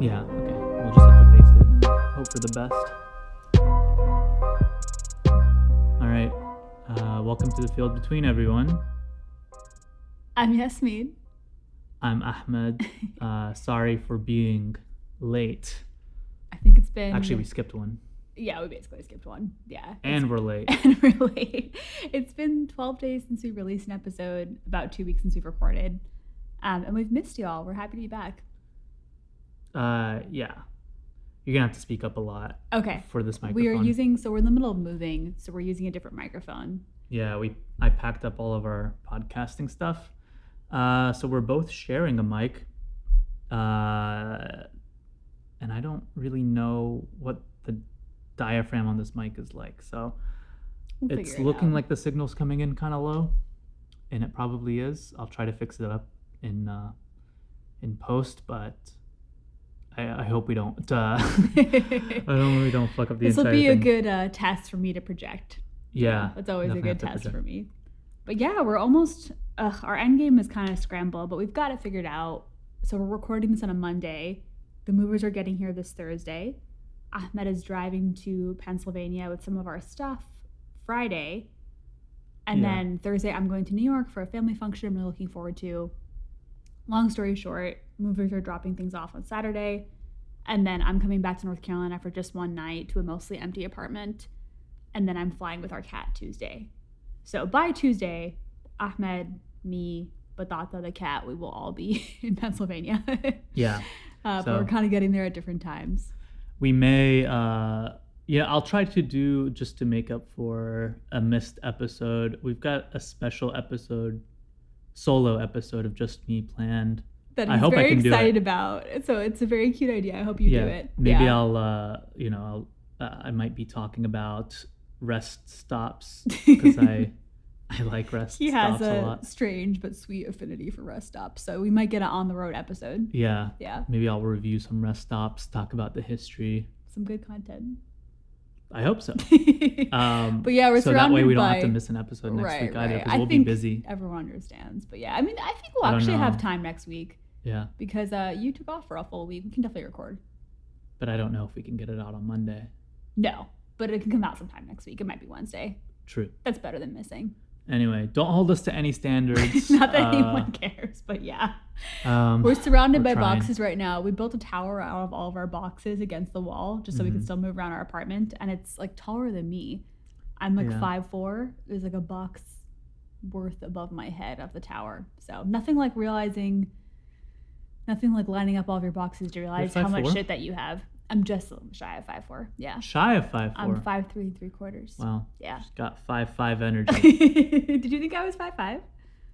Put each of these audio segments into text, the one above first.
Yeah, okay. We'll just have to face it. Hope for the best. All right. Welcome to the field between everyone. I'm Yasmin. I'm Ahmed. Sorry for being late. I think it's been... Actually, we skipped one. Yeah, we basically skipped one. Yeah. And we're late. And we're late. It's been 12 days since we released an episode, about 2 weeks since we've recorded. And we've missed y'all. We're happy to be back. Yeah. You're going to have to speak up a lot. Okay. For this microphone. We're in the middle of moving, so we're using a different microphone. Yeah, I packed up all of our podcasting stuff. So we're both sharing a mic. And I don't really know what the diaphragm on this mic is like. So it's looking like the signal's coming in kind of low. And it probably is. I'll try to fix it up in post, but I hope we don't. I hope we don't fuck up the entire thing. This will be a good test for me to project. Yeah. It's always a good test for me. But yeah, we're almost, our end game is kind of scrambled, but we've got it figured out. So we're recording this on a Monday. The movers are getting here this Thursday. Ahmed is driving to Pennsylvania with some of our stuff Friday. And then Thursday, I'm going to New York for a family function I'm really looking forward to. Long story short, movers are dropping things off on Saturday. And then I'm coming back to North Carolina for just one night to a mostly empty apartment. And then I'm flying with our cat Tuesday. So by Tuesday, Ahmed, me, Batata the cat, we will all be in Pennsylvania. Yeah. But we're kind of getting there at different times. We may, I'll try to do, just to make up for a missed episode, we've got a special episode, solo episode of just me planned. That he's very excited about. So it's a very cute idea. I hope you do it. Maybe I'll, I might be talking about rest stops because I like rest stops a lot. He has a strange but sweet affinity for rest stops. So we might get an on-the-road episode. Yeah. Yeah. Maybe I'll review some rest stops, talk about the history. Some good content. I hope so. But yeah, we're surrounded by... So that way we don't have to miss an episode next week either because we'll be busy. Everyone understands. But yeah, I mean, I think we'll actually have time next week. Yeah. Because you took off for a full week. We can definitely record. But I don't know if we can get it out on Monday. No. But it can come out sometime next week. It might be Wednesday. True. That's better than missing. Anyway, don't hold us to any standards. Not that anyone cares, but yeah. We're surrounded by boxes right now. We built a tower out of all of our boxes against the wall just so we can still move around our apartment. And it's like taller than me. I'm like 5'4". There's like a box worth above my head of the tower. So nothing like lining up all of your boxes to realize how much shit that you have. I'm just shy of 5'4". Yeah. Shy of 5'4". I'm 5'3" 3/4. Wow. Yeah. Just got 5'5" energy. Did you think I was 5'5"? I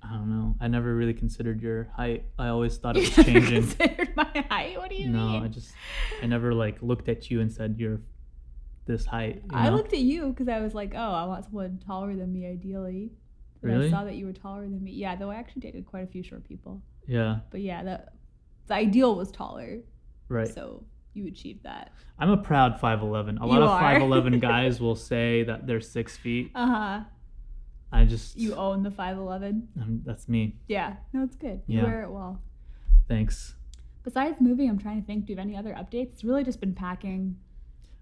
don't know. I never really considered your height. I always thought it was changing. Considered my height? What do you mean? No, I never looked at you and said you're this height. I looked at you because I was like, oh, I want someone taller than me ideally. But really? I saw that you were taller than me. Yeah, though I actually dated quite a few short people. Yeah. But yeah, the ideal was taller. Right. So you achieved that. I'm a proud 5'11". A lot of 5'11" guys will say that they're 6 feet. Uh-huh. You own the 5'11". That's me. Yeah. No, it's good. You wear it well. Thanks. Besides moving, I'm trying to think, do you have any other updates? It's really just been packing.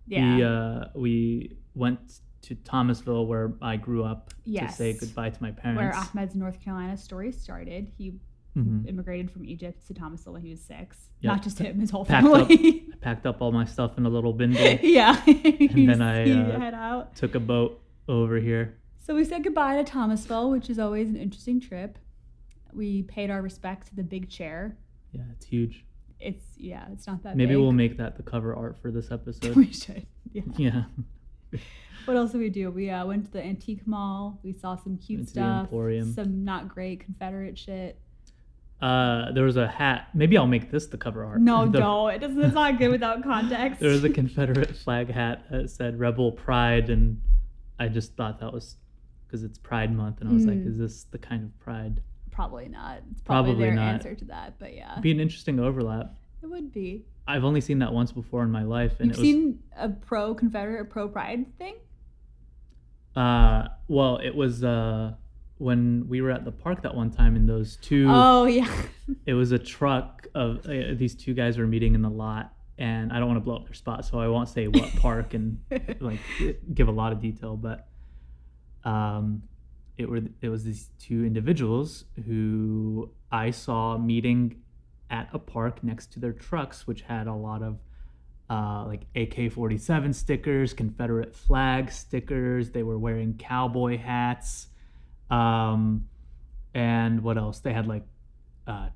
Yeah. We went to Thomasville where I grew up to say goodbye to my parents. Where Ahmed's North Carolina story started. He immigrated from Egypt to Thomasville when he was 6. Yep. Not just him, his whole family. I packed up all my stuff in a little bindle. Yeah. And then I head out. took a boat over here. So we said goodbye to Thomasville, which is always an interesting trip. We paid our respects to the big chair. Yeah, it's huge. It's not that big. Maybe we'll make that the cover art for this episode. We should. Yeah. What else did we do? We went to the antique mall. We saw some cute stuff. The Emporium. Some not great Confederate shit. There was a hat. Maybe I'll make this the cover art. No, don't. It's not good without context. There was a Confederate flag hat that said Rebel Pride, and I just thought that was because it's Pride Month, and I was like, is this the kind of pride? Probably not. It's probably their answer to that, but yeah. It'd be an interesting overlap. It would be. I've only seen that once before in my life. And You've seen a pro-Confederate, pro-Pride thing? Well, it was when we were at the park that one time, and those two, Oh yeah. it was a truck of these two guys were meeting in the lot, and I don't want to blow up their spot, so I won't say what park and like give a lot of detail, but it was these two individuals who I saw meeting at a park next to their trucks, which had a lot of like AK-47 stickers, Confederate flag stickers. They were wearing cowboy hats. And what else? They had like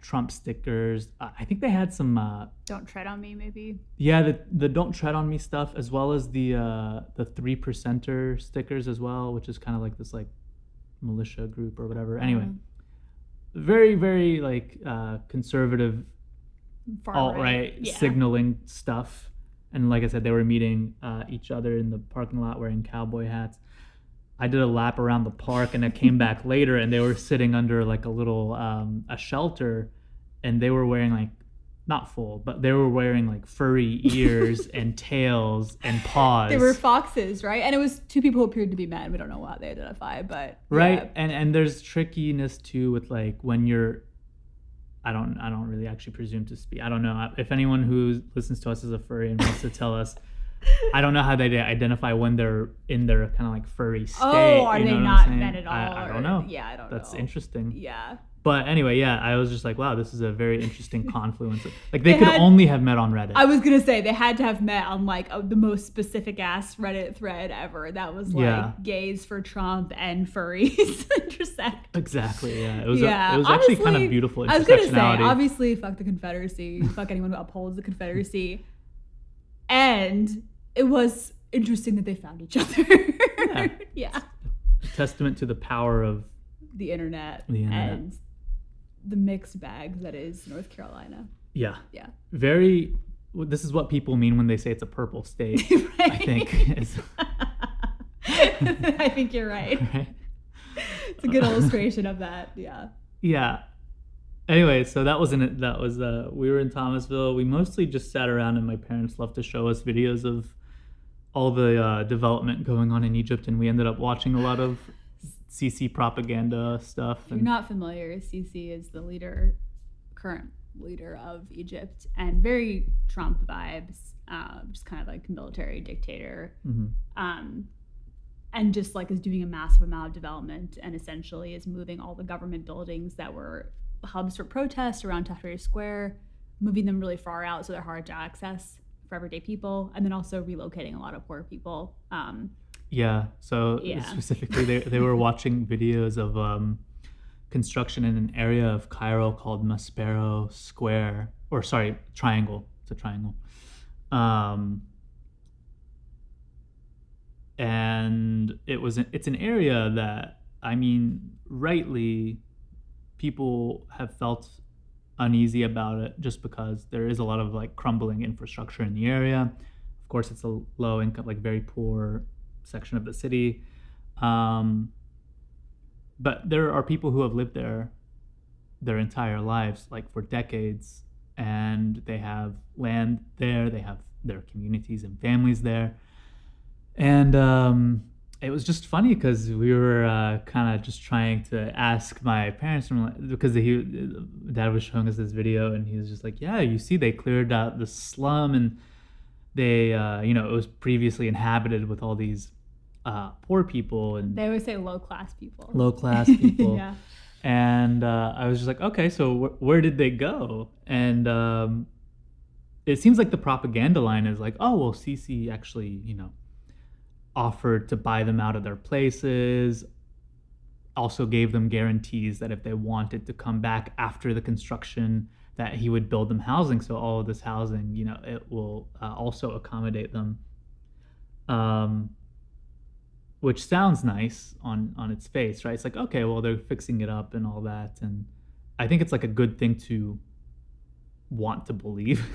Trump stickers. I think they had some Don't tread on me, maybe. yeah, the Don't Tread on Me stuff, as well as the 3%er stickers as well, which is kind of like this like militia group or whatever. Anyway, very, very like conservative alt-right signaling stuff. And like I said, they were meeting each other in the parking lot wearing cowboy hats. I did a lap around the park, and I came back later, and they were sitting under like a little a shelter, and they were wearing like, not full, but they were wearing like furry ears and tails and paws. They were foxes, right? And it was two people who appeared to be men. We don't know what they identify, but right. Yeah. And there's trickiness too with like when you're, I don't really actually presume to speak. I don't know if anyone who listens to us is a furry and wants to tell us. I don't know how they identify when they're in their kind of like furry state. Oh, are they not men at all? I don't know. Yeah, I don't know. That's interesting. Yeah. But anyway, yeah, I was just like, wow, this is a very interesting confluence. Like they could only have met on Reddit. I was gonna say they had to have met on like the most specific ass Reddit thread ever. That was like gays for Trump and furries intersect. Exactly. Yeah. It was. It was actually kind of beautiful intersectionality. I was gonna say, obviously, fuck the Confederacy. Fuck anyone who upholds the Confederacy. And it was interesting that they found each other. Yeah. Yeah. A testament to the power of the internet. And the mixed bag that is North Carolina. Yeah. Yeah. Very. This is what people mean when they say it's a purple state. Right? I think. I think you're right. It's a good illustration of that. Yeah. Yeah. Anyway, so we were in Thomasville. We mostly just sat around, and my parents loved to show us videos of all the development going on in Egypt, and we ended up watching a lot of Sisi propaganda stuff. If you're not familiar, Sisi is the current leader of Egypt, and very Trump vibes, just kind of like military dictator, and just like is doing a massive amount of development, and essentially is moving all the government buildings that were hubs for protests around Tahrir Square, moving them really far out so they're hard to access for everyday people, and then also relocating a lot of poor people. Specifically they were watching videos of construction in an area of Cairo called Maspero Square, Triangle. It's a triangle. And it's an area that, I mean, rightly, people have felt uneasy about it just because there is a lot of like crumbling infrastructure in the area. Of course, it's a low income, like very poor section of the city. But there are people who have lived there their entire lives, like for decades, and they have land there, they have their communities and families there. And it was just funny because we were kind of just trying to ask my parents, because Dad was showing us this video, and he was just like, yeah, you see, they cleared out the slum, and they, it was previously inhabited with all these poor people. And they always say low-class people. Low-class people. Yeah. And I was just like, okay, so where did they go? And it seems like the propaganda line is like, oh, well, Sisi actually, offered to buy them out of their places, also gave them guarantees that if they wanted to come back after the construction, that he would build them housing. So all of this housing, it will also accommodate them, which sounds nice on its face, right? It's like, okay, well, they're fixing it up and all that. And I think it's like a good thing to want to believe.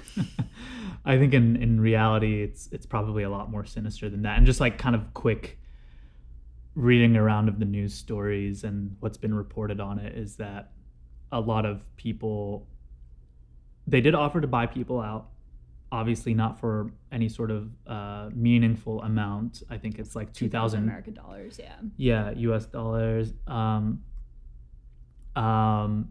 I think in reality it's probably a lot more sinister than that. And just like kind of quick reading around of the news stories and what's been reported on it is that a lot of people, they did offer to buy people out, obviously not for any sort of meaningful amount. I think it's like 2,000 American dollars. Yeah, US dollars. And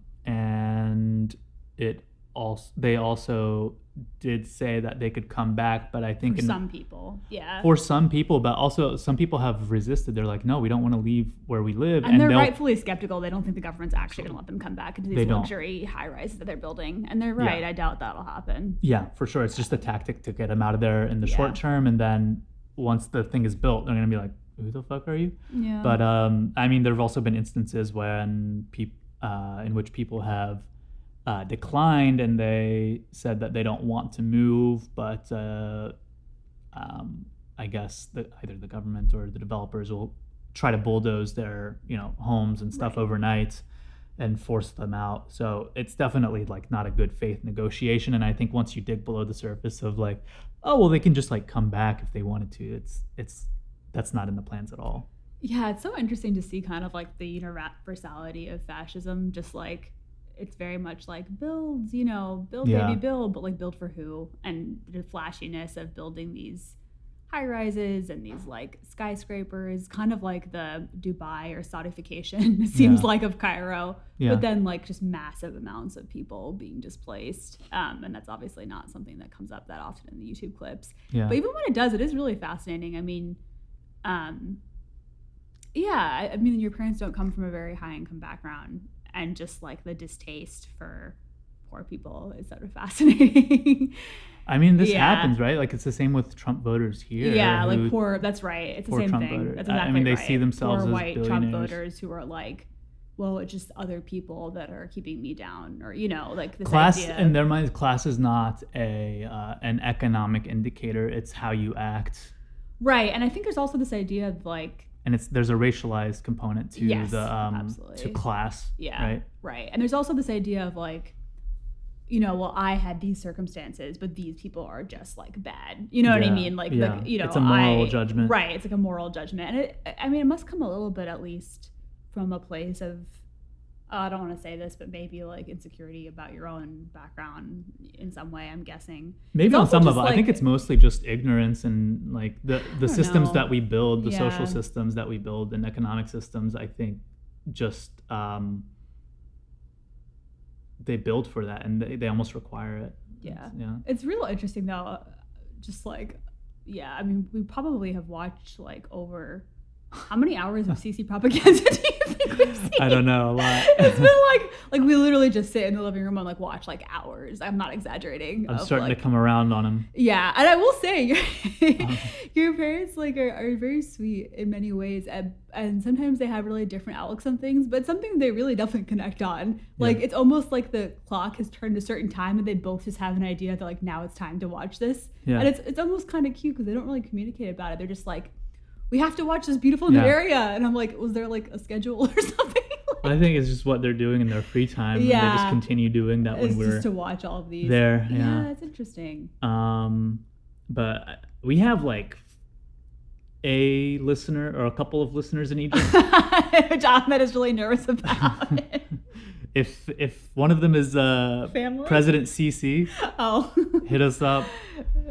they also did say that they could come back, but I think For some people, yeah. for some people, but also some people have resisted. They're like, no, we don't want to leave where we live. And they're rightfully skeptical. They don't think the government's actually going to let them come back into these luxury high rises that they're building. And they're right. Yeah. I doubt that'll happen. Yeah, for sure. It's just a tactic to get them out of there in the short term. And then once the thing is built, they're going to be like, who the fuck are you? Yeah. But I mean, there have also been instances when in which people have declined, and they said that they don't want to move, but I guess either the government or the developers will try to bulldoze their homes and stuff overnight and force them out. So it's definitely like not a good faith negotiation. And I think once you dig below the surface of like, oh well, they can just like come back if they wanted to, that's not in the plans at all. Yeah, it's so interesting to see kind of like the universality of fascism, just like it's very much like build, baby build, but like build for who? And the flashiness of building these high rises and these like skyscrapers, kind of like the Dubai or Saudification, it seems like, of Cairo, but then like just massive amounts of people being displaced. And that's obviously not something that comes up that often in the YouTube clips. Yeah. But even when it does, it is really fascinating. I mean, I mean, your parents don't come from a very high income background, and just like the distaste for poor people is sort of fascinating. I mean, this happens, right? Like it's the same with Trump voters here. Yeah, like poor. That's right. It's the same Trump thing. Voters. That's exactly I mean, they right. see themselves poor as white billionaires. Trump voters who are like, well, it's just other people that are keeping me down, or like this class idea. In their minds, class is not an economic indicator. It's how you act. Right, and I think there's also this idea of like. And there's a racialized component to to class. Yeah. Right. And there's also this idea of like, well, I had these circumstances, but these people are just like bad. You know what I mean? Like, it's a moral judgment. Right. It's like a moral judgment. And it must come a little bit, at least, from a place of, I don't want to say this, but maybe like insecurity about your own background in some way, I'm guessing. Maybe on some level. I think it's mostly just ignorance and like the systems that we build, the social systems that we build and economic systems, I think just they build for that and they almost require it. Yeah. It's real interesting though. Just like, I mean, we probably have watched like over how many hours of Sisi propaganda do you think we've seen? I don't know, a lot. It's been like we literally just sit in the living room and like watch like hours. I'm not exaggerating. I'm starting to come around on him. Yeah, and I will say, your parents like are very sweet in many ways, and sometimes they have really different outlooks on things, but something they really definitely connect on. Like it's almost like the clock has turned a certain time, and they both just have an idea that like now it's time to watch this. Yeah. And it's almost kind of cute because they don't really communicate about it. They're just like, we have to watch this beautiful new area. And I'm like, was there like a schedule or something? I think it's just what they're doing in their free time. And they just continue doing that when we're just to watch all of these. There. Yeah, it's interesting. But we have like a listener or a couple of listeners in Egypt. Which Ahmed is really nervous about. If one of them is President Sisi, hit us up.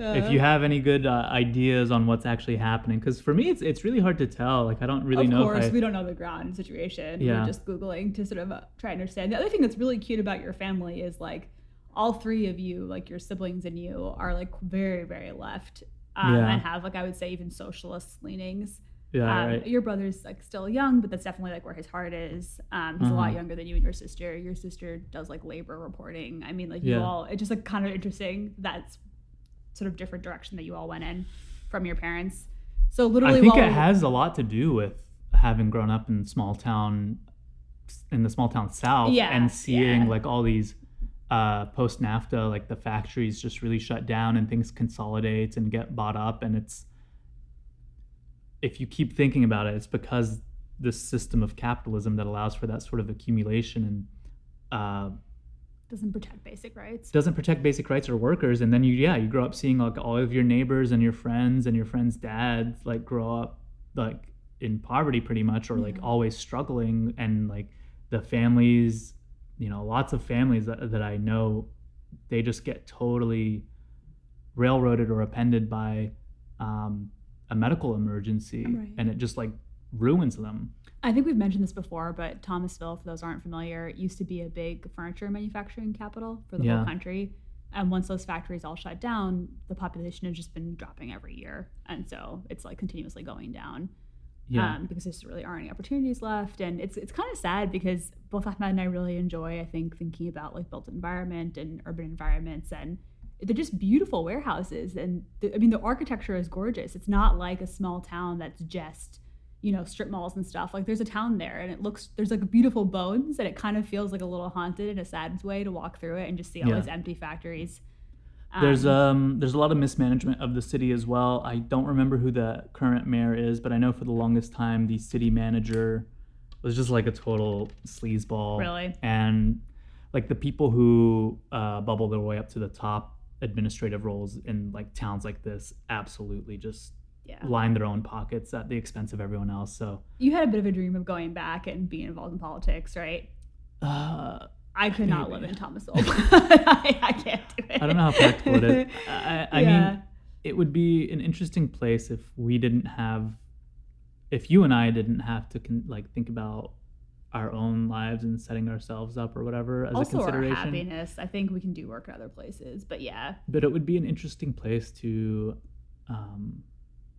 If you have any good ideas on what's actually happening, because for me it's really hard to tell. Like I don't really know. Of course, we don't know the ground situation. Yeah. We're just Googling to sort of try and understand. The other thing that's really cute about your family is like all three of you, like your siblings and you, are like very, very left and have like I would say even socialist leanings. Yeah, right. Your brother's like still young, but that's definitely like where his heart is. He's a lot younger than you and your sister. Your sister does like labor reporting. I mean, like you all, it's just like kind of interesting. That's sort of different direction that you all went in from your parents. So literally, I think it has a lot to do with having grown up in the small town South, and seeing like all these post NAFTA, like the factories just really shut down and things consolidate and get bought up, and if you keep thinking about it, it's because this system of capitalism that allows for that sort of accumulation and doesn't protect basic rights or workers. And then you grow up seeing like all of your neighbors and your friends' dads like grow up like in poverty pretty much, or like always struggling, and like the families, lots of families that I know, they just get totally railroaded or appended by a medical emergency, and it just like ruins them. I think we've mentioned this before, but Thomasville, for those who aren't familiar, it used to be a big furniture manufacturing capital for the whole country. And once those factories all shut down, the population has just been dropping every year. And so it's like continuously going down. Because there just really aren't any opportunities left. And it's kind of sad because both Ahmed and I really enjoy, I think, thinking about like built environment and urban environments. And they're just beautiful warehouses. And the architecture is gorgeous. It's not like a small town that's just, strip malls and stuff. Like there's a town there and there's like beautiful bones, and it kind of feels like a little haunted in a sad way to walk through it and just see all these empty factories. There's a lot of mismanagement of the city as well. I don't remember who the current mayor is, but I know for the longest time the city manager was just like a total sleazeball. Really? And like the people who bubble their way up to the top administrative roles in like towns like this absolutely just line their own pockets at the expense of everyone else. So you had a bit of a dream of going back and being involved in politics, right? I could not live in Thomasville. I can't do it. I don't know how practical it is. I mean, it would be an interesting place if you and I didn't have to think about our own lives and setting ourselves up or whatever as also a consideration. Also our happiness. I think we can do work in other places, but yeah. But it would be an interesting place to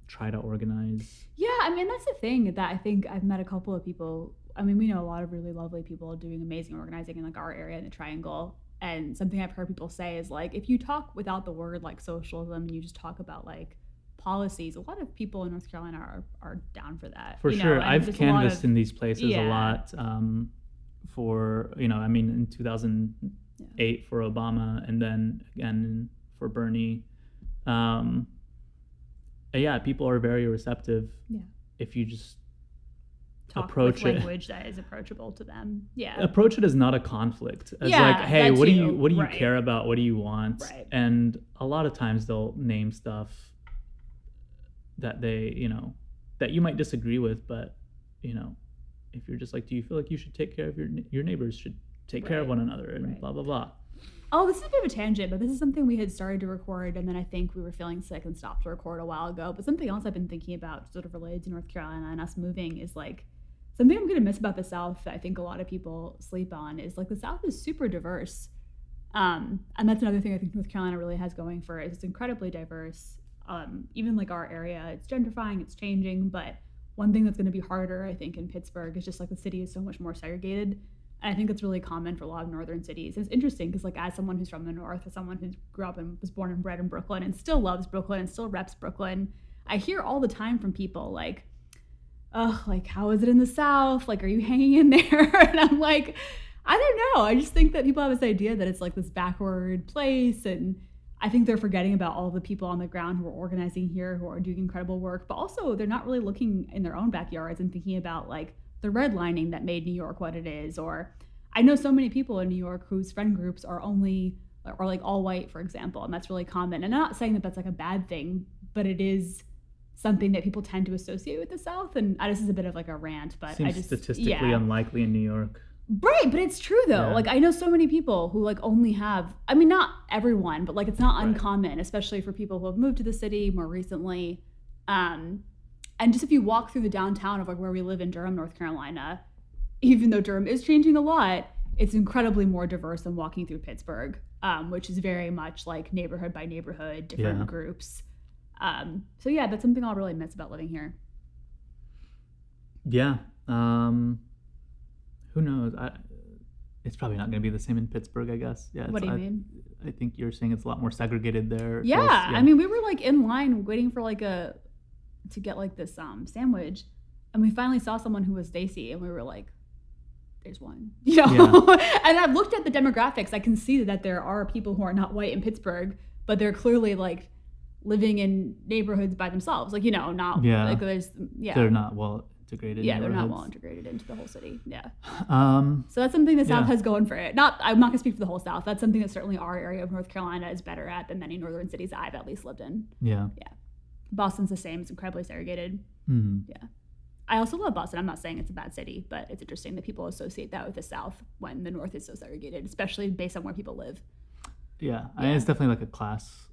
try to organize. Yeah, I mean, that's the thing that I think I've met a couple of people. I mean, we know a lot of really lovely people doing amazing organizing in like our area in the Triangle. And something I've heard people say is like, if you talk without the word like socialism and you just talk about like policies, a lot of people in North Carolina are down for that. For sure. I've canvassed in these places a lot for, in 2008 for Obama and then again for Bernie. People are very receptive if you just approach with language that is approachable to them. Approach it as not a conflict. As like, hey, what do you care about? What do you want? Right. And a lot of times they'll name stuff that they, that you might disagree with, but if you're just like, do you feel like you should take care of your neighbors should take care of one another and blah blah blah. Oh, this is a bit of a tangent, but this is something we had started to record, and then I think we were feeling sick and stopped to record a while ago. But something else I've been thinking about sort of related to North Carolina and us moving is like, something I'm going to miss about the South that I think a lot of people sleep on is like the South is super diverse. And that's another thing I think North Carolina really has going for it. It's incredibly diverse. Even like our area, it's gentrifying, it's changing. But one thing that's going to be harder, I think, in Pittsburgh is just like the city is so much more segregated. And I think that's really common for a lot of northern cities. It's interesting because like as someone who's from the North, as someone who grew up and was born and bred in Brooklyn and still loves Brooklyn and still reps Brooklyn, I hear all the time from people like, oh, like, how is it in the South? Like, are you hanging in there? And I'm like, I don't know. I just think that people have this idea that it's like this backward place. And I think they're forgetting about all the people on the ground who are organizing here, who are doing incredible work. But also they're not really looking in their own backyards and thinking about like the redlining that made New York what it is. Or I know so many people in New York whose friend groups are like all white, for example. And that's really common. And I'm not saying that that's like a bad thing, but it is something that people tend to associate with the South. And this is a bit of like a rant, but seems statistically unlikely in New York. Right, but it's true though. Yeah. Like I know so many people who like only have, I mean, not everyone, but like it's not uncommon, especially for people who have moved to the city more recently. And just if you walk through the downtown of like where we live in Durham, North Carolina, even though Durham is changing a lot, it's incredibly more diverse than walking through Pittsburgh, which is very much like neighborhood by neighborhood, different groups. So yeah, that's something I'll really miss about living here. Yeah. Who knows? It's probably not going to be the same in Pittsburgh, I guess. Yeah. What do you mean? I think you're saying it's a lot more segregated there. Yeah. I mean, we were like in line waiting for to get like this sandwich, and we finally saw someone who was Stacey, and we were like, there's one, And I've looked at the demographics. I can see that there are people who are not white in Pittsburgh, but they're clearly like living in neighborhoods by themselves. Like, not like there's, They're not well integrated. Yeah, they're not well integrated into the whole city. Yeah. So that's something the South has going for it. I'm not gonna speak for the whole South. That's something that certainly our area of North Carolina is better at than many northern cities I've at least lived in. Yeah. Yeah. Boston's the same. It's incredibly segregated. Mm-hmm. Yeah. I also love Boston. I'm not saying it's a bad city, but it's interesting that people associate that with the South when the North is so segregated, especially based on where people live. Yeah. I mean, it's definitely like a class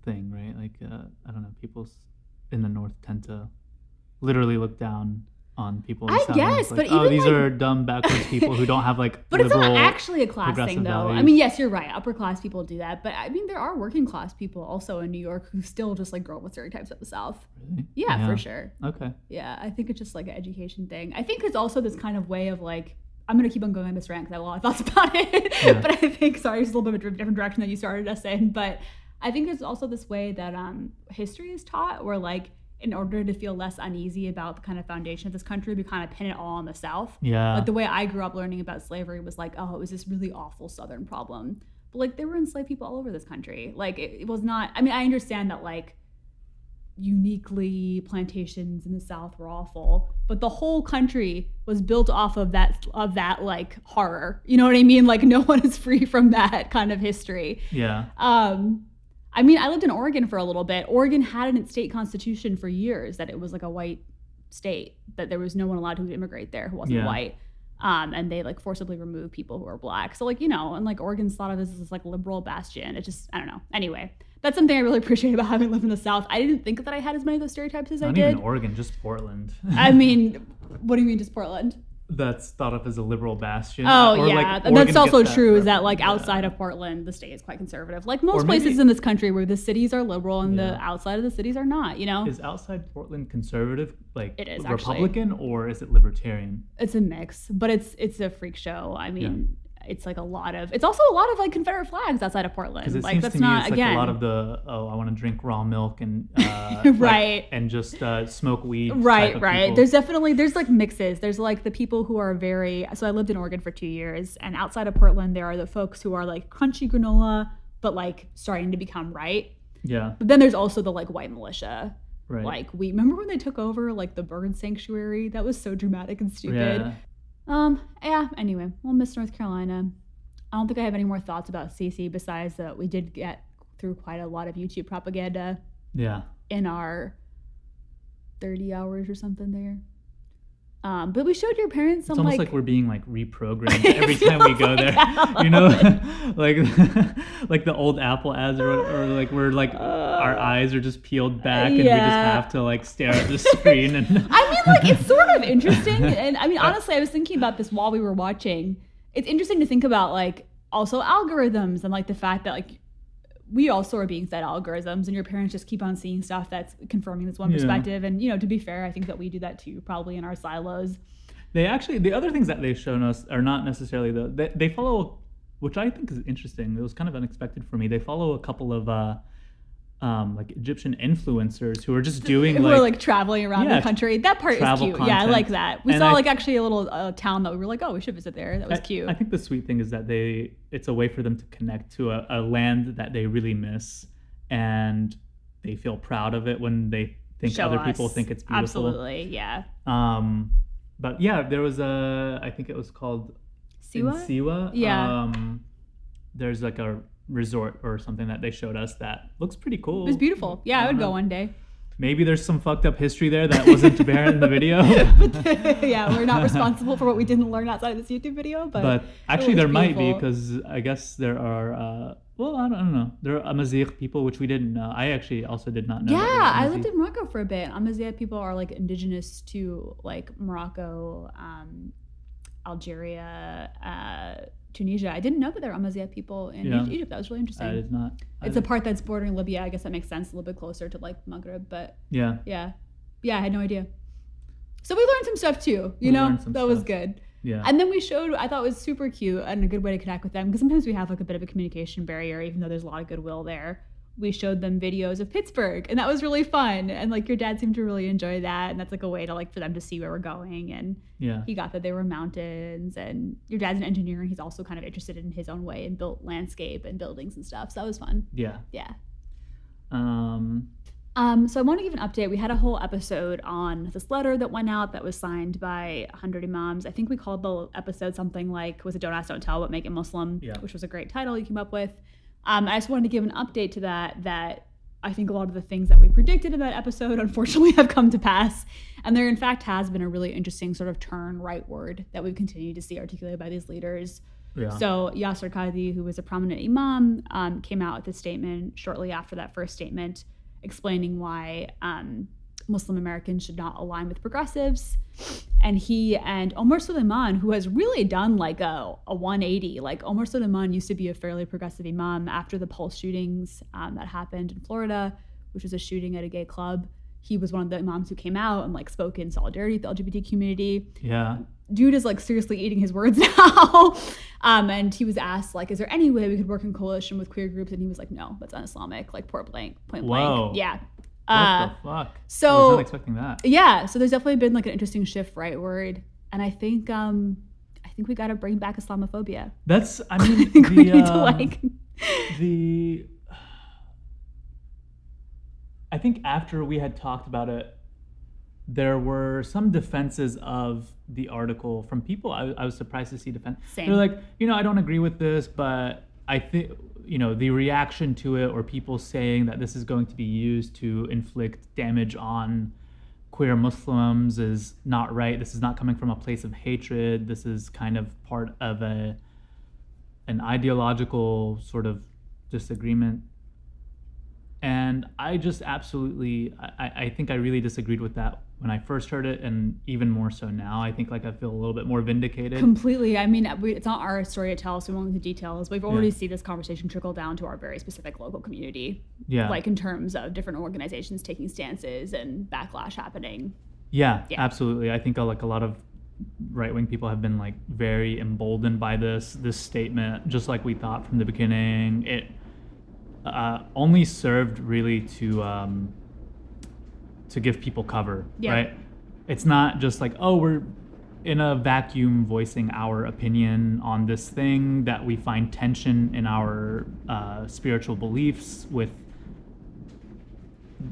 thing, right? Like, I don't know, people in the North tend to literally look down on people. In I South. guess, like, but even these like, are dumb backwards people who don't have like. But it's liberal, not actually a class thing, though. values. I mean, yes, you're right. Upper class people do that, but I mean, there are working class people also in New York who still just like grow up with stereotypes of the South. Really? Yeah, for sure. Okay. Yeah, I think it's just like an education thing. I think it's also this kind of way of like, I'm gonna keep on going on this rant because I have a lot of thoughts about it. Yeah. But I think, sorry, it's a little bit of a different direction than you started us in. But I think it's also this way that history is taught, where like, in order to feel less uneasy about the kind of foundation of this country, we kind of pin it all on the South. Yeah. Like the way I grew up learning about slavery was like, oh, it was this really awful Southern problem. But like there were enslaved people all over this country. Like it was not, I mean, I understand that like uniquely plantations in the South were awful, but the whole country was built off of that like horror. You know what I mean? Like no one is free from that kind of history. Yeah. I mean, I lived in Oregon for a little bit. Oregon had in its state constitution for years that it was like a white state, that there was no one allowed to immigrate there who wasn't white. And they like forcibly removed people who were black. So like, you know, and like Oregon's thought of as this like liberal bastion. It just, I don't know. Anyway, that's something I really appreciate about having lived in the South. I didn't think that I had as many of those stereotypes as I did. Not even Oregon, just Portland. I mean, what do you mean just Portland? That's thought of as a liberal bastion. Oh, or yeah. Like And that's also true, is that reference, like outside of Portland, the state is quite conservative. Like most Or maybe- places in this country where the cities are liberal and the outside of the cities are not, you know? Is outside Portland conservative, like It is, Republican, or is it libertarian? It's a mix, but it's a freak show. I mean, it's like it's also a lot of like Confederate flags outside of Portland. Because it Like seems that's to me not, it's like again, a lot of the, I want to drink raw milk and Right. and just smoke weed. Right, type of right. people. There's like mixes. There's like the people who are so I lived in Oregon for 2 years, and outside of Portland, there are the folks who are like crunchy granola, but like starting to become right. Yeah. But then there's also the like white militia. Right. Like we remember when they took over like the bird sanctuary? That was so dramatic and stupid. Yeah. Anyway, we'll miss North Carolina. I don't think I have any more thoughts about Sisi besides that we did get through quite a lot of YouTube propaganda. Yeah. In our 30 hours or something there. But we showed your parents some It's almost like like we're being like reprogrammed every time we go there. You know, like like the old Apple ads, or like we're like our eyes are just peeled back and we just have to like stare at the screen. And I mean, like it's sort of interesting. And I mean, honestly, I was thinking about this while we were watching. It's interesting to think about like also algorithms and like the fact that like we also are being fed algorithms, and your parents just keep on seeing stuff that's confirming this one perspective. And, you know, to be fair, I think that we do that too, probably in our silos. They actually, the other things that they've shown us are not necessarily they follow, which I think is interesting. It was kind of unexpected for me. They follow a couple of like Egyptian influencers who are just doing who are like traveling around the country. That part is cute. Content. Yeah, I like that. We and saw like actually a little town that we were like, oh, we should visit there. That was cute. I think the sweet thing is that it's a way for them to connect to a land that they really miss, and they feel proud of it when they think other people think it's beautiful. Absolutely, yeah. But yeah, there was I think it was called Siwa. Yeah. There's like a resort or something that they showed us that looks pretty cool. It was beautiful. Yeah, I would go one day. Maybe there's some fucked up history there that wasn't apparent in the video. Yeah, we're not responsible for what we didn't learn outside of this YouTube video, but actually there might be, because I guess there are I don't know. There are Amazigh people, which we didn't know. I actually also did not know. Yeah, I lived in Morocco for a bit. Amazigh people are like indigenous to like Morocco, Algeria, Tunisia. I didn't know that there were Amazigh people in Egypt. That was really interesting. I did not. It's a part that's bordering Libya. I guess that makes sense. A little bit closer to like Maghreb, but yeah, I had no idea. So we learned some stuff too. You know, that was good. Yeah. And then we showed, I thought it was super cute and a good way to connect with them, because sometimes we have like a bit of a communication barrier, even though there's a lot of goodwill there. We showed them videos of Pittsburgh, and that was really fun. And like your dad seemed to really enjoy that, and that's like a way to like for them to see where we're going. And he got that they were mountains, and your dad's an engineer, and he's also kind of interested in his own way and built landscape and buildings and stuff. So that was fun. Yeah. So I want to give an update. We had a whole episode on this letter that went out that was signed by 100 imams. I think we called the episode something like, was it Don't Ask, Don't Tell, but Make It Muslim, which was a great title you came up with. I just wanted to give an update to that I think a lot of the things that we predicted in that episode unfortunately have come to pass. And there in fact has been a really interesting sort of turn rightward that we've continued to see articulated by these leaders. Yeah. So Yasser Qadhi, who was a prominent imam, came out with a statement shortly after that first statement explaining why Muslim Americans should not align with progressives. And he and Omar Suleiman, who has really done like a 180, like Omar Suleiman used to be a fairly progressive imam after the Pulse shootings that happened in Florida, which was a shooting at a gay club. He was one of the imams who came out and like spoke in solidarity with the LGBT community. Yeah. Dude is like seriously eating his words now. And he was asked like, is there any way we could work in coalition with queer groups? And he was like, no, that's un-Islamic, like point blank. Whoa. Yeah. What the fuck? So I was not expecting that. Yeah. So there's definitely been like an interesting shift rightward. And I think we got to bring back Islamophobia. That's, I mean, we need to like I think after we had talked about it, there were some defenses of the article from people I was surprised to see defend. Same. They're like, I don't agree with this, but I think, the reaction to it or people saying that this is going to be used to inflict damage on queer Muslims is not right. This is not coming from a place of hatred. This is kind of part of an ideological sort of disagreement. And I just absolutely, I think I really disagreed with that when I first heard it, and even more so now. I think like I feel a little bit more vindicated. Completely. I mean, it's not our story to tell, so we won't go into details. We've already seen this conversation trickle down to our very specific local community. Yeah. Like in terms of different organizations taking stances and backlash happening. Yeah. Absolutely. I think like a lot of right-wing people have been like very emboldened by this statement, just like we thought from the beginning. It only served really to give people cover, right? It's not just like, oh, we're in a vacuum voicing our opinion on this thing that we find tension in our spiritual beliefs with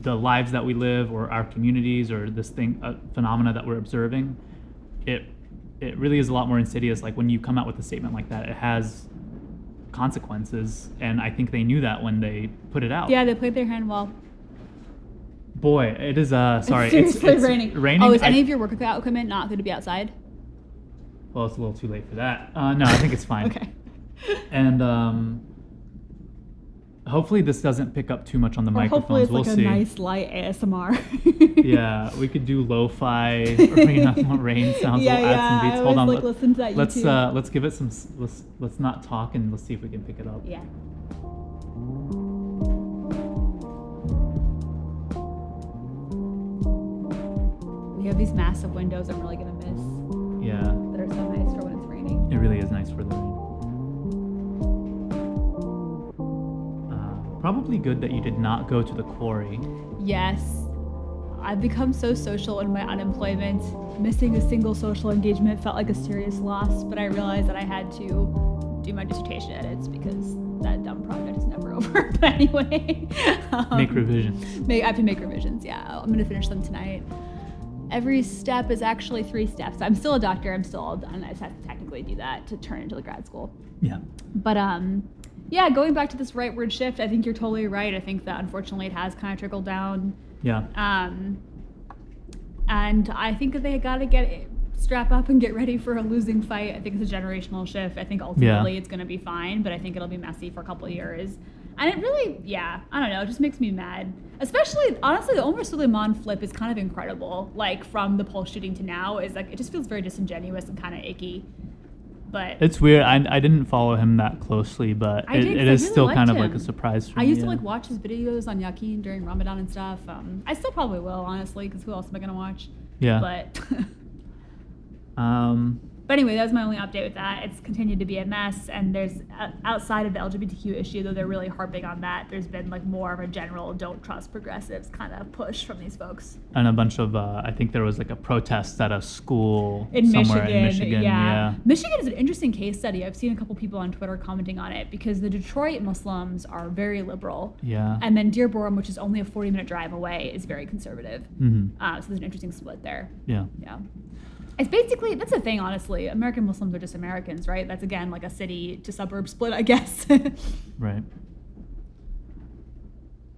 the lives that we live or our communities or this thing, phenomena that we're observing. It really is a lot more insidious. Like when you come out with a statement like that, it has consequences, and I think they knew that when they put it out. Yeah, they played their hand well. Boy, it is sorry. It's raining. Oh, is any of your workout equipment not going to be outside? Well, it's a little too late for that. No, I think it's fine. Okay. And hopefully this doesn't pick up too much on the microphones. Hopefully it's we'll like see. a nice light ASMR. Yeah, we could do lo-fi rain sounds. Yeah, we'll add some beats. Hold on. Listen to that YouTube. Let's give it some. Let's not talk and let's see if we can pick it up. Yeah. We have these massive windows I'm really gonna miss. Yeah. That are so nice for when it's raining. It really is nice for the rain. Probably good that you did not go to the quarry. Yes. I've become so social in my unemployment. Missing a single social engagement felt like a serious loss, but I realized that I had to do my dissertation edits because that dumb project is never over. But anyway. Make revisions. I have to make revisions, yeah. I'm going to finish them tonight. Every step is actually 3 steps. I'm still a doctor. I have to technically do that to turn into the grad school. Yeah. But yeah, going back to this rightward shift, I think you're totally right. I think that unfortunately it has kind of trickled down. Yeah. And I think that they got to strap up and get ready for a losing fight. I think it's a generational shift. I think ultimately it's going to be fine, but I think it'll be messy for a couple of years. And it really, I don't know, it just makes me mad. Especially, honestly, the Omar Suleiman flip is kind of incredible. Like, from the Pulse shooting to now, is like, it just feels very disingenuous and kind of icky. But it's weird. I didn't follow him that closely, but it is really still kind of like a surprise for me. I used to like watch his videos on Yakin during Ramadan and stuff. I still probably will, honestly, because who else am I going to watch? Yeah. But But anyway, that was my only update with that. It's continued to be a mess, and there's outside of the LGBTQ issue, though they're really harping on that, there's been like more of a general don't trust progressives kind of push from these folks. And a bunch of I think there was like a protest at a school in somewhere Michigan, in Michigan. Yeah. Michigan is an interesting case study. I've seen a couple people on Twitter commenting on it because the Detroit Muslims are very liberal. Yeah. And then Dearborn, which is only a 40-minute drive away, is very conservative. Mm-hmm. So there's an interesting split there. Yeah. Yeah. It's basically, that's the thing, honestly. American Muslims are just Americans, right? That's, again, like a city to suburb split, I guess. Right.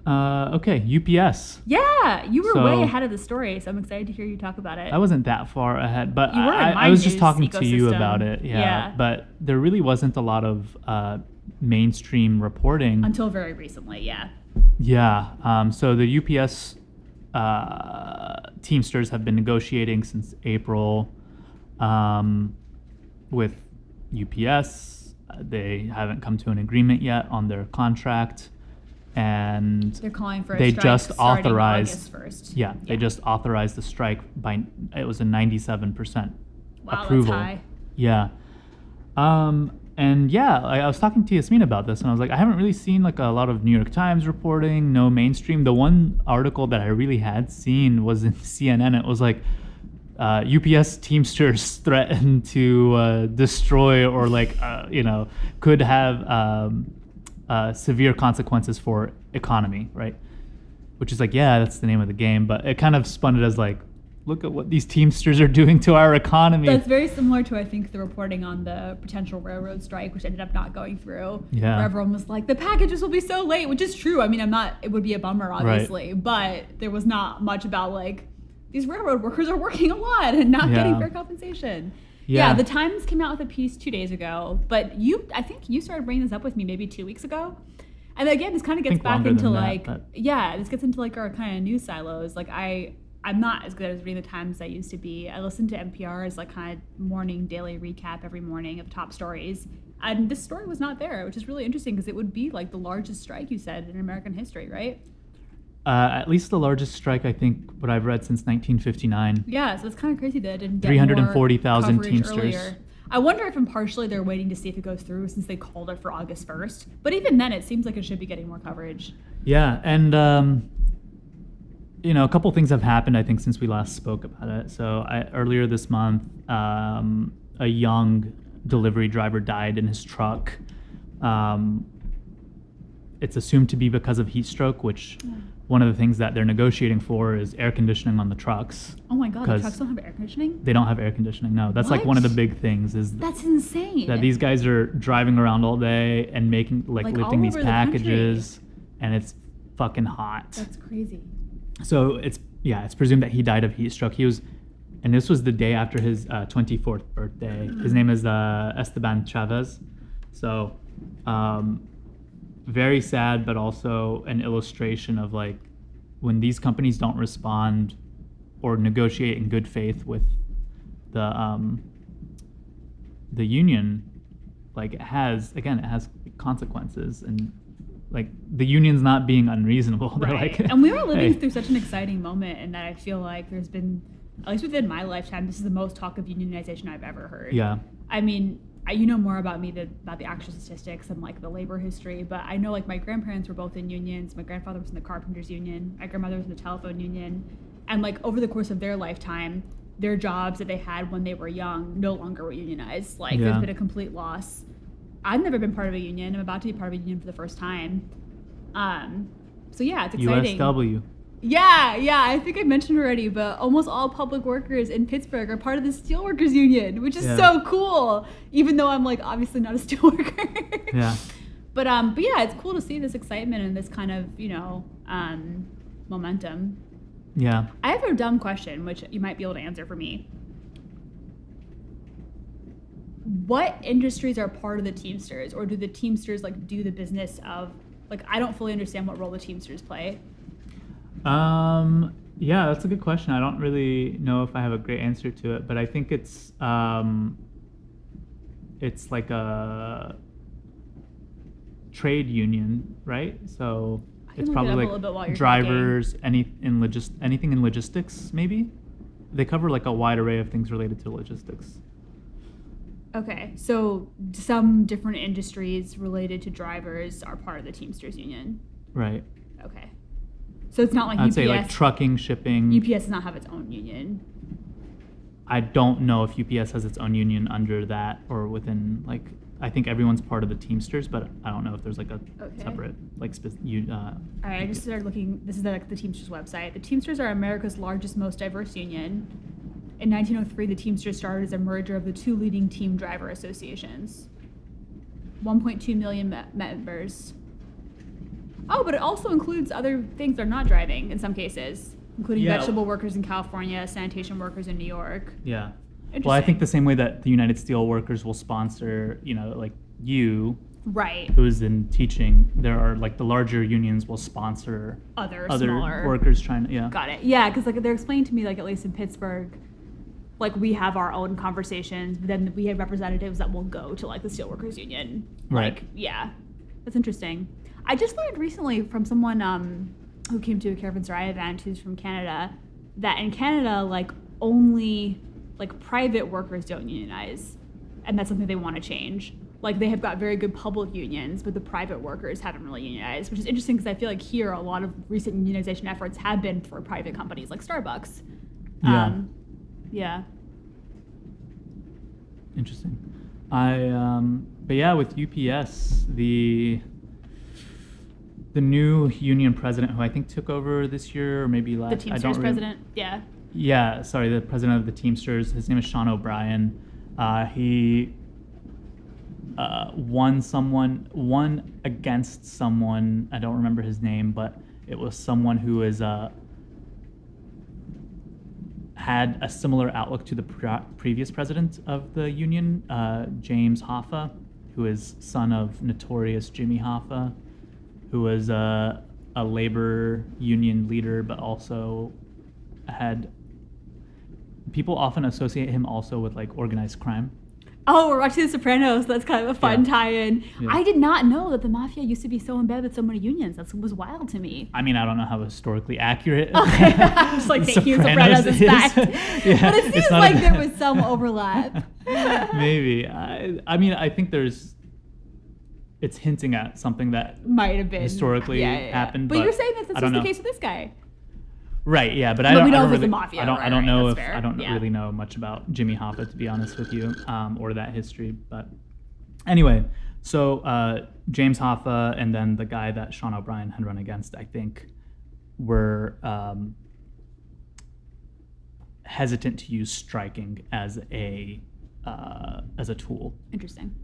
Okay, UPS. Yeah, you were way ahead of the story, so I'm excited to hear you talk about it. I wasn't that far ahead, but You were in my I was just news talking to you ecosystem. about it. Yeah. But there really wasn't a lot of mainstream reporting. Until very recently, yeah. Yeah. So the UPS Teamsters have been negotiating since April with UPS. They haven't come to an agreement yet on their contract, and they're calling for a they strike just starting authorized. August 1st. Yeah, they just authorized the strike by it was a 97% Wow, approval. that's high. Yeah. And yeah, I was talking to Yasmin about this, and I was like, I haven't really seen like a lot of New York Times reporting, no mainstream. The one article that I really had seen was in CNN. It was like UPS Teamsters threatened to destroy or could have severe consequences for economy, right? Which is like, yeah, that's the name of the game, but it kind of spun it as like, look at what these Teamsters are doing to our economy. That's very similar to, I think, the reporting on the potential railroad strike, which ended up not going through. Yeah. Where everyone was like, the packages will be so late, which is true. I mean, it would be a bummer, obviously, but there was not much about like, these railroad workers are working a lot and not getting fair compensation. Yeah, the Times came out with a piece 2 days ago, but I think you started bringing this up with me maybe 2 weeks ago. And again, this kind of gets back into this gets into like our kind of news silos. Like I'm not as good as reading the Times as I used to be. I listen to NPR's like kind of morning daily recap every morning of top stories. And this story was not there, which is really interesting because it would be like the largest strike, you said, in American history, right? At least the largest strike, I think, what I've read since 1959. Yeah, so it's kind of crazy that it didn't get 340,000 Teamsters. Earlier. I wonder if partially they're waiting to see if it goes through since they called it for August 1st. But even then, it seems like it should be getting more coverage. Yeah, and a couple things have happened, I think, since we last spoke about it. So earlier this month, a young delivery driver died in his truck. It's assumed to be because of heat stroke, which one of the things that they're negotiating for is air conditioning on the trucks. Oh my God, the trucks don't have air conditioning? They don't have air conditioning, no. That's like one of the big things That's insane. that these guys are driving around all day and making lifting these packages, and it's fucking hot. That's crazy. So it's presumed that he died of heat stroke. And this was the day after his 24th birthday. His name is Esteban Chavez. So very sad, but also an illustration of like when these companies don't respond or negotiate in good faith with the union, like it has consequences, and like the union's not being unreasonable. They're right. like, and we are living through such an exciting moment, and that I feel like there's been, at least within my lifetime, this is the most talk of unionization I've ever heard. Yeah. I mean, you know more about me about the actual statistics and like the labor history, but I know like my grandparents were both in unions. My grandfather was in the carpenters union. My grandmother was in the telephone union. And like over the course of their lifetime, their jobs that they had when they were young no longer were unionized. Like there's been a complete loss. I've never been part of a union. I'm about to be part of a union for the first time. So yeah, it's exciting. USW. Yeah, I think I mentioned already, but almost all public workers in Pittsburgh are part of the Steelworkers Union, which is so cool, even though I'm like obviously not a steelworker. Yeah. But yeah, it's cool to see this excitement and this kind of, momentum. Yeah. I have a dumb question, which you might be able to answer for me. What industries are part of the Teamsters, or do the Teamsters like do the business of, like, I don't fully understand what role the Teamsters play. Yeah, that's a good question. I don't really know if I have a great answer to it, but I think it's like a trade union, right? So it's probably like drivers, anything in logistics, maybe. They cover like a wide array of things related to logistics. Okay, so some different industries related to drivers are part of the Teamsters Union. Right. Okay. So it's not like I'd UPS. say like trucking, shipping. UPS does not have its own union. I don't know if UPS has its own union under that or within, like, I think everyone's part of the Teamsters, but I don't know if there's like a separate, like, all right, I just started looking. This is like the Teamsters website. The Teamsters are America's largest, most diverse union. In 1903, the Teamsters started as a merger of the two leading team driver associations. 1.2 million members. Oh, but it also includes other things that are not driving in some cases, including vegetable workers in California, sanitation workers in New York. Yeah. Well, I think the same way that the United Steelworkers will sponsor, like you, Right. who is in teaching, there are like the larger unions will sponsor Other other smaller workers trying to, yeah. Got it. Yeah, because like they're explaining to me, like at least in Pittsburgh, like we have our own conversations, but then we have representatives that will go to like the Steelworkers Union. Right. Like, yeah, that's interesting. I just learned recently from someone who came to a Caravan Sarai event who's from Canada that in Canada, like only like private workers don't unionize, and that's something they want to change. Like they have got very good public unions, but the private workers haven't really unionized, which is interesting because I feel like here a lot of recent unionization efforts have been for private companies like Starbucks. Yeah. Yeah. Interesting. But yeah, with UPS, the new union president, who I think took over this year or maybe last. The Teamsters president. Yeah. Yeah, sorry, the president of the Teamsters. His name is Sean O'Brien. He won against someone. I don't remember his name, but it was someone who is had a similar outlook to the previous president of the union, James Hoffa, who is son of notorious Jimmy Hoffa, who was a labor union leader, but also had people often associate him also with like organized crime. Oh, we're watching The Sopranos. That's kind of a fun Yeah. tie-in. Yeah. I did not know that the mafia used to be so embedded with so many unions. That was wild to me. I mean, I don't know how historically accurate. Okay, I'm just like taking Sopranos as fact. Yeah, But it it's seems not like a- there was some overlap. Maybe. I mean, I think it's hinting at something that Might have been historically Yeah. happened. But you're saying that this I was don't the know. case with this guy. Right, yeah, but But I don't. we know I it don't was the really, mafia, I don't. right, I don't right, know that's if fair, I don't yeah. really know much about Jimmy Hoffa, to be honest with you, or that history. But anyway, so James Hoffa and then the guy that Sean O'Brien had run against, I think, were hesitant to use striking as a tool. Interesting.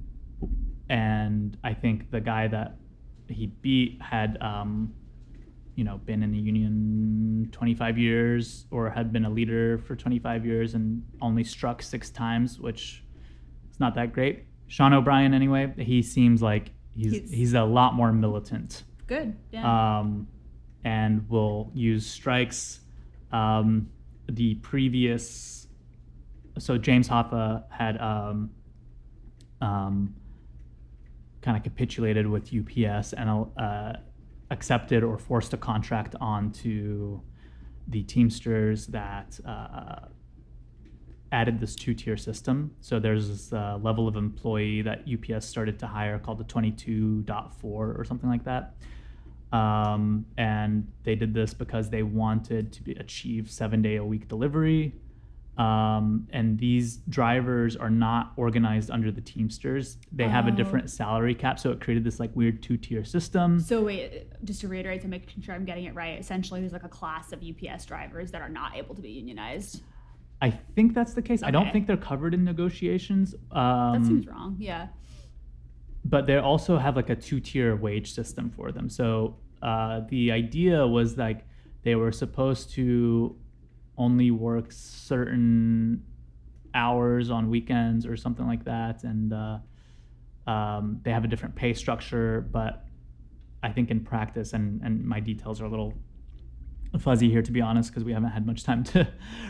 And I think the guy that he beat had been in the union 25 years or had been a leader for 25 years and only struck 6 times, which is not that great. Sean O'Brien, anyway, he seems like he's a lot more militant. Good. Yeah. And will use strikes. The previous, so James Hoffa had kind of capitulated with UPS and accepted or forced a contract onto the Teamsters that added this 2-tier system. So there's this level of employee that UPS started to hire called the 22.4 or something like that. And they did this because they wanted to achieve 7-day-a-week delivery. And these drivers are not organized under the Teamsters. They have a different salary cap, so it created this like weird 2-tier system. So wait, just to reiterate to make sure I'm getting it right, essentially there's like a class of UPS drivers that are not able to be unionized. I think that's the case. I don't Okay. think they're covered in negotiations. That seems wrong. Yeah. But they also have like a 2-tier wage system for them. So the idea was like they were supposed to only work certain hours on weekends or something like that, and they have a different pay structure. But I think in practice, and my details are a little fuzzy here, to be honest, because we haven't had much time to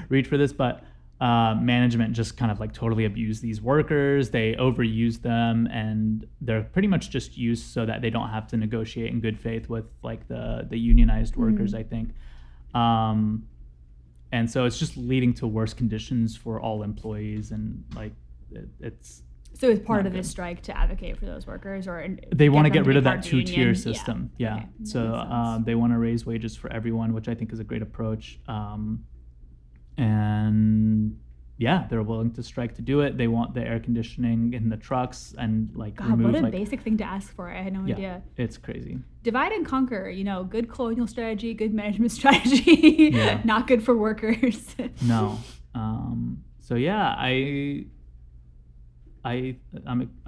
read for this, but management just kind of like totally abuse these workers. They overuse them, and they're pretty much just used so that they don't have to negotiate in good faith with like the unionized workers, I think. And so it's just leading to worse conditions for all employees, and like it's So it's part Not of this good. strike to advocate for those workers, or they want to them get rid be of part that the 2-tier union? system. Yeah. Okay, that So makes sense. they want to raise wages for everyone, which I think is a great approach. And yeah, they're willing to strike to do it. They want the air conditioning in the trucks and like God, remove what a like basic thing to ask for. I had no yeah, idea. it's crazy. Divide and conquer, good colonial strategy, good management strategy, Yeah. not good for workers. No. So yeah, I'm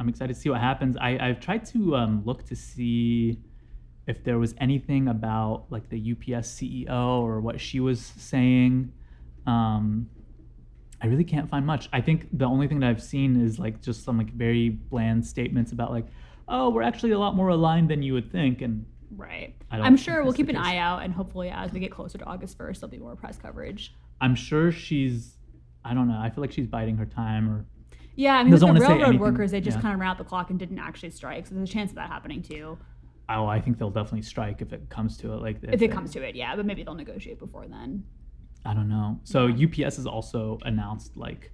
excited to see what happens. I've tried to look to see if there was anything about like the UPS CEO or what she was saying. I really can't find much. I think the only thing that I've seen is like just some like very bland statements about like oh, we're actually a lot more aligned than you would think. And Right. I don't I'm think sure we'll that's the keep an case. eye out, and hopefully as we get closer to August 1st, there'll be more press coverage. I'm sure I don't know. I feel like she's biding her time, or Yeah, I mean, with doesn't the wanna say railroad anything. workers, they just Yeah. kind of ran out the clock and didn't actually strike. So there's a chance of that happening too. oh, I think they'll definitely strike if it comes to it. Like If it comes to it, yeah. But maybe they'll negotiate before then. I don't know. So Yeah. UPS has also announced like,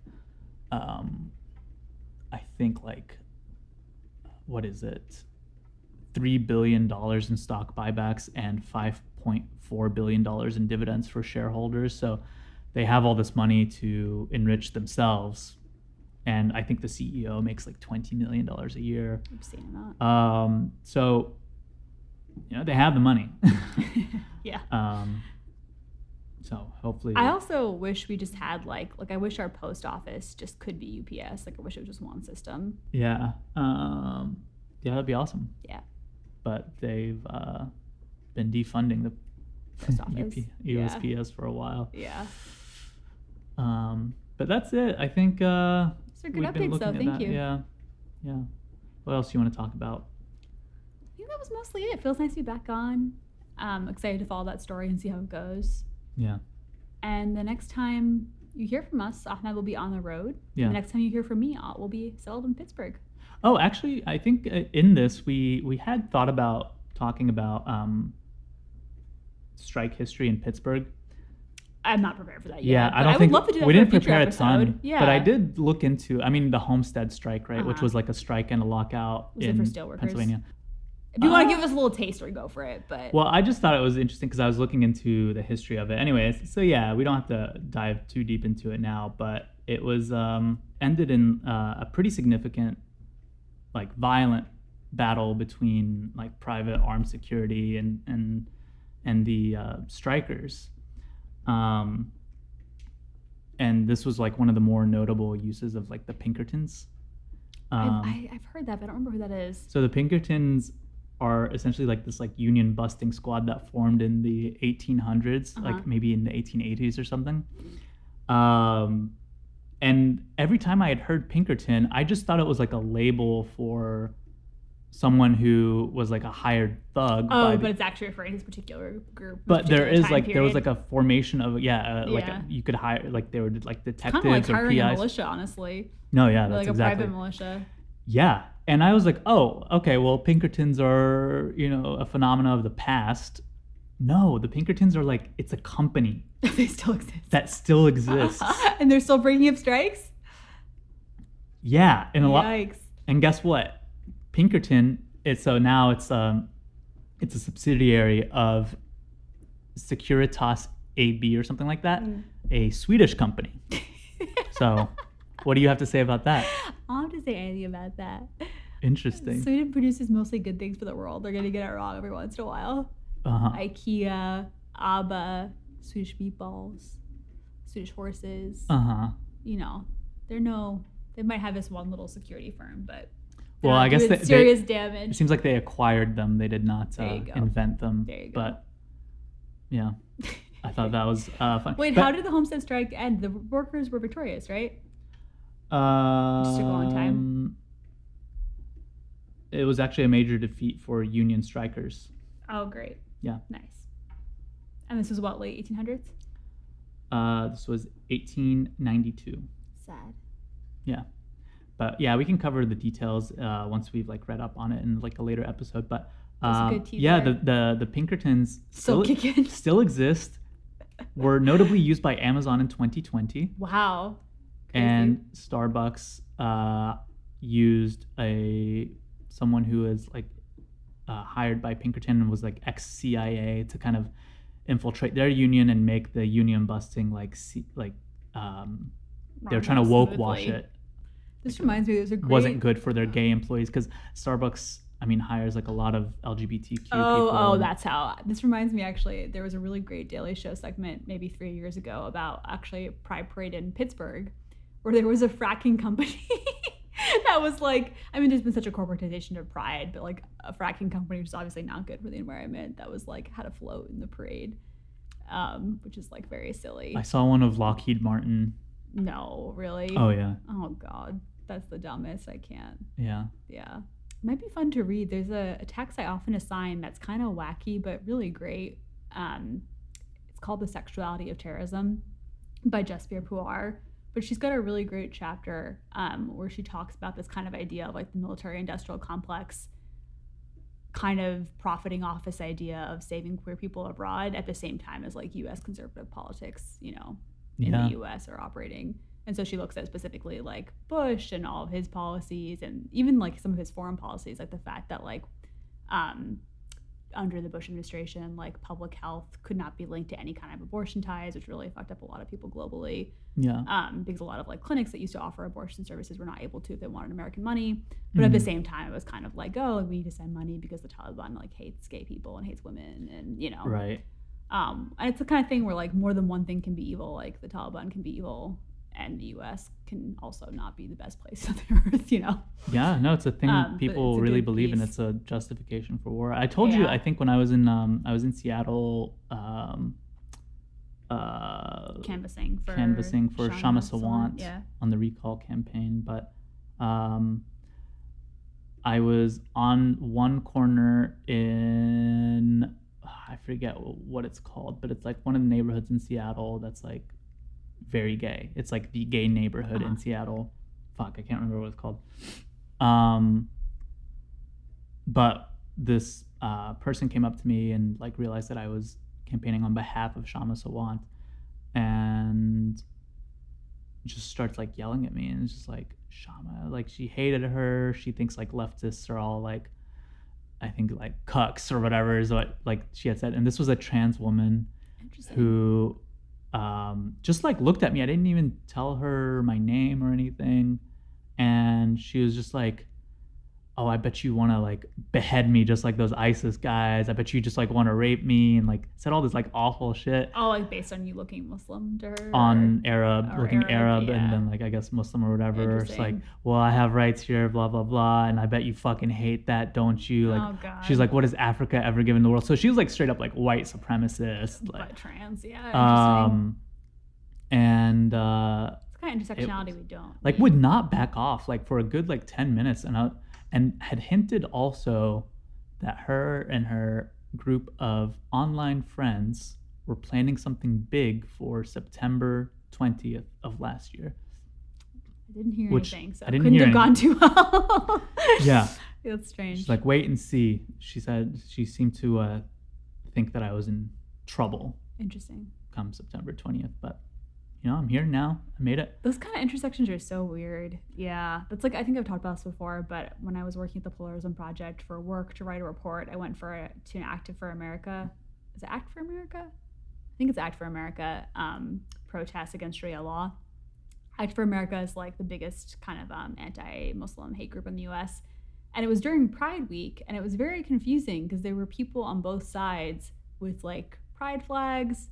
I think like, what is it? $3 billion in stock buybacks and $5.4 billion in dividends for shareholders. So they have all this money to enrich themselves. And I think the CEO makes like $20 million a year. I'm seeing that. So, they have the money. Yeah. So hopefully. I also wish we just had like I wish our post office just could be UPS. Like I wish it was just one system. Yeah. Yeah, that'd be awesome. Yeah. But they've been defunding the Post office. USPS for a while. Yeah. But that's it. I think Those are good we've been updates, looking though. at Thank that. you. Yeah. What else do you want to talk about? I think that was mostly it. It feels nice to be back on. Excited to follow that story and see how it goes. Yeah. And the next time you hear from us, Ahmed will be on the road. Yeah. And the next time you hear from me, we'll be settled in Pittsburgh. Oh, actually, I think in this we had thought about talking about strike history in Pittsburgh. I'm not prepared for that Yeah, yet. I don't would think love to do that we for didn't a future prepare a episode. ton. Yeah. But I did look into, the Homestead strike, right, which Uh-huh. was like a strike and a lockout Was it in for steelworkers? Pennsylvania. If you want to give us a little taster, go for it. But Well, I just thought it was interesting because I was looking into the history of it. Anyways, so yeah, we don't have to dive too deep into it now, but it was ended in a pretty significant, like violent battle between like private armed security and the strikers. And this was like one of the more notable uses of like the Pinkertons. I've heard that, but I don't remember who that is. So the Pinkertons are essentially like this like union busting squad that formed in the 1800s, like maybe in the 1880s or something. And every time I had heard Pinkerton, I just thought it was like a label for someone who was like a hired thug. Oh, but it's actually referring to this particular group. But there is time like there was period. like a formation of like Yeah. you could hire like they were like detectives kind of like or hiring a PIs. militia, honestly. No, yeah, Or that's like a exactly. private militia. Yeah. And I was like, oh, okay, well, Pinkertons are, a phenomena of the past. No, the Pinkertons are like, it's a company They still exist. that still exists. And they're still bringing up strikes? Yeah. And Yikes. and guess what? Pinkerton, now it's a subsidiary of Securitas AB or something like that, a Swedish company. So what do you have to say about that? I don't have to say anything about that. Interesting. Sweden produces mostly good things for the world. They're going to get it wrong every once in a while. Uh-huh. IKEA, ABBA, Swedish meatballs, Swedish horses. Uh-huh. They might have this one little security firm, but Well, I guess doing serious it damage. seems like they acquired them. They did not There you go. invent them. There you go. But yeah, I thought that was fun. Wait, But, how did the Homestead strike end? The workers were victorious, right? Just took a long time? It was actually a major defeat for Union strikers. Oh, great. Yeah. Nice. And this was what, late 1800s? This was 1892. Sad. Yeah. But yeah, we can cover the details once we've like read up on it in like a later episode. But That's a good teaser. yeah, the Pinkertons Still kicking. still exist. Were notably used by Amazon in 2020. Wow. Crazy. And Starbucks used someone who is like hired by Pinkerton and was like ex-CIA to kind of infiltrate their union and make the union busting they were trying to woke wash Smoothly. it. This reminds me, there's a great... Wasn't good for their gay employees because Starbucks, hires like a lot of LGBTQ people. Oh, that's how. This reminds me, actually, there was a really great Daily Show segment maybe 3 years ago about actually a Pride Parade in Pittsburgh where there was a fracking company that was like, there's been such a corporatization of Pride, but like a fracking company, which is obviously not good for the environment, that was like had a float in the parade, which is like very silly. I saw one of Lockheed Martin. No, really? Oh, yeah. Oh, God. That's the dumbest. I can't. Yeah. Yeah. might be fun to read. There's a text I often assign that's kind of wacky but really great. It's called The Sexuality of Terrorism by Jasbir Puar. But she's got a really great chapter where she talks about this kind of idea of like the military-industrial complex kind of profiting off this idea of saving queer people abroad at the same time as like U.S. conservative politics, you know, in the U.S. are operating. And so she looks at specifically like Bush and all of his policies and even like some of his foreign policies, like the fact that like under the Bush administration, like public health could not be linked to any kind of abortion ties, which really fucked up a lot of people globally. Yeah. Because a lot of like clinics that used to offer abortion services were not able to if they wanted American money. But at the same time, it was kind of like, oh, we need to send money because the Taliban like hates gay people and hates women, and you know. Right. And it's the kind of thing where like more than one thing can be evil. Like the Taliban can be evil, and the U.S. can also not be the best place on the earth, you know? Yeah, no, it's a thing people really believe in. It's a justification for war. I told you, I think when I was in Seattle, canvassing for Shama Sawant yeah. on the recall campaign, but I was on one corner in, I forget what it's called, but it's like one of the neighborhoods in Seattle that's like very gay. It's like the gay neighborhood in Seattle. Fuck, I can't remember what it's called. But this person came up to me and like realized that I was campaigning on behalf of Shama Sawant and just starts like yelling at me, and it's just like, Shama, like she hated her. She thinks like leftists are all like, I think like cucks or whatever is what like she had said. And this was a trans woman who just like looked at me. I didn't even tell her my name or anything, and she was just like, oh, I bet you want to like behead me just like those ISIS guys. I bet you just like want to rape me, and like said all this like awful shit. Oh, like based on you looking Muslim to her? On looking Arab, yeah. and then like I guess Muslim or whatever. It's like, well, I have rights here, blah blah blah, and I bet you fucking hate that, don't you? Like, oh, God. She's like, what has Africa ever given the world? So she was like straight up like white supremacist, like but trans, yeah. And it's kind of intersectionality we don't like would not back off like for a good like 10 minutes, and had hinted also that her and her group of online friends were planning something big for September 20th of last year. I didn't hear anything, so I didn't couldn't hear have gone too well. Yeah. That's strange. She's like, wait and see. She said she seemed to think that I was in trouble. Interesting. Come September 20th, but you know, I'm here now. I made it. Those kind of intersections are so weird. Yeah. That's like, I think I've talked about this before, but when I was working at the Pluralism Project for work to write a report, I went to an Act for America. Is it Act for America? I think it's Act for America protest against Sharia law. Act for America is like the biggest kind of anti-Muslim hate group in the U.S. And it was during Pride Week, and it was very confusing because there were people on both sides with like pride flags.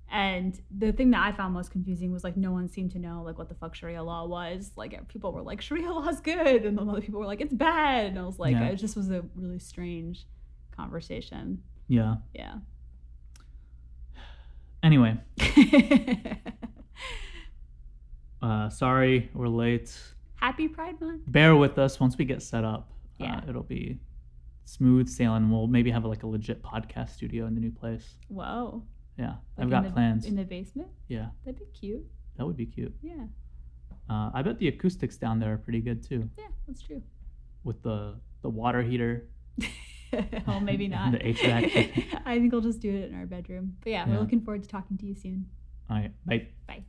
And the thing that I found most confusing was like no one seemed to know like what the fuck Sharia law was. Like people were like, Sharia law is good, and then other people were like, it's bad. And I was like, it just was a really strange conversation. Yeah. Yeah. Anyway. Sorry we're late. Happy Pride Month. Bear with us. Once we get set up, yeah, it'll be smooth sailing. We'll maybe have like a legit podcast studio in the new place. Whoa. Yeah, like I've got plans. In the basement? Yeah. That'd be cute. That would be cute. Yeah. I bet the acoustics down there are pretty good too. Yeah, that's true. With the water heater. Well, maybe not. The HVAC. I think I'll just do it in our bedroom. But yeah, we're looking forward to talking to you soon. All right. Bye. Bye.